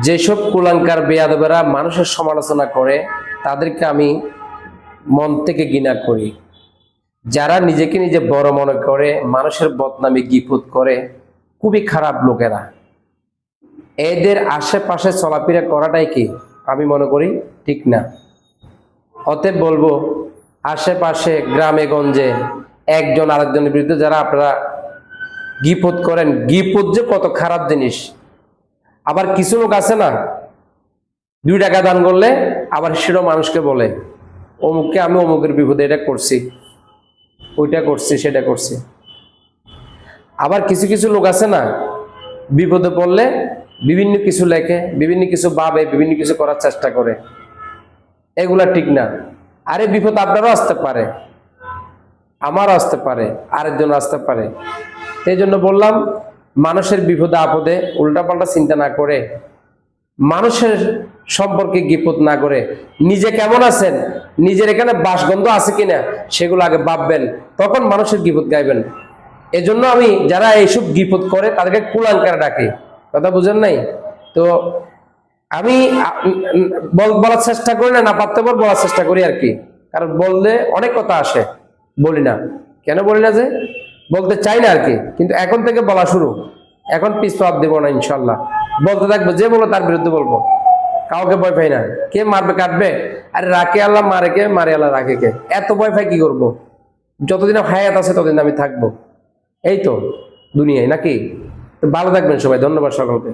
যেসব কুলাঙ্কার বেয়াদবেরা মানুষের সমালোচনা করে তাদেরকে আমি মন থেকে ঘৃণা করি। যারা নিজেকে নিজে বড় মনে করে মানুষের বদনামি গিফত করে, খুবই খারাপ লোকেরা। এদের আশেপাশে চলাফেরা করাটাই কি আমি মনে করি ঠিক না। অতএব বলবো, আশেপাশে গ্রামে গঞ্জে একজন আরেকজনের বিরুদ্ধে যারা আপনারা গিফত করেন, গিফত যে কত খারাপ জিনিস। আবার কিছু লোক আছে না, 2 টাকা দান করলে আবার সেটাও মানুষকে বলে অমুককে আমি অমুকের বিপদে এটা করছি, ওইটা করছি, সেটা করছি। আবার কিছু কিছু লোক আছে না, বিপদে পড়লে বিভিন্ন কিছু লেখে, বিভিন্ন কিছু ভাবে, বিভিন্ন কিছু করার চেষ্টা করে। এগুলা ঠিক না। আরে বিপদ আপনারও আসতে পারে, আমারও আসতে পারে, আরেকজন আসতে পারে। এই জন্য বললাম, মানুষের বিপদে আপদে উল্টাপাল্টা চিন্তা না করে, মানুষের সম্পর্কে গিফত না করে, নিজে কেমন আছেন, নিজের এখানে বাসগন্ধ আছে কিনা সেগুলো আগে ভাববেন, তখন মানুষের গিফত গাইবেন। এজন্য আমি যারা এইসব গিফত করে তাদেরকে কুলাঙ্কার ডাকি। কথা বুঝেন নাই তো? আমি বলার চেষ্টা করি না, পারতে পার বলার চেষ্টা করি আর কি। কারণ বললে অনেক কথা আসে, বলি না। কেন বলি না? যে বলতে চাই না আর কি। কিন্তু এখন থেকে বলা শুরু, এখন পিছপা দেবো না ইনশাল্লাহ। বলতে থাকবো, যে বলো তার বিরুদ্ধে বলবো। কাউকে ভয় পাই না। কে মারবে কাটবে, আরে রাখে আল্লাহ, মারে কে, মারে আল্লাহ, রাখে কে। এত ভয় পাই কি করবো? যতদিন হায়াত আছে ততদিন আমি থাকবো। এই তো দুনিয়ায় নাকি। তো ভালো থাকবেন সবাই, ধন্যবাদ সকলকে।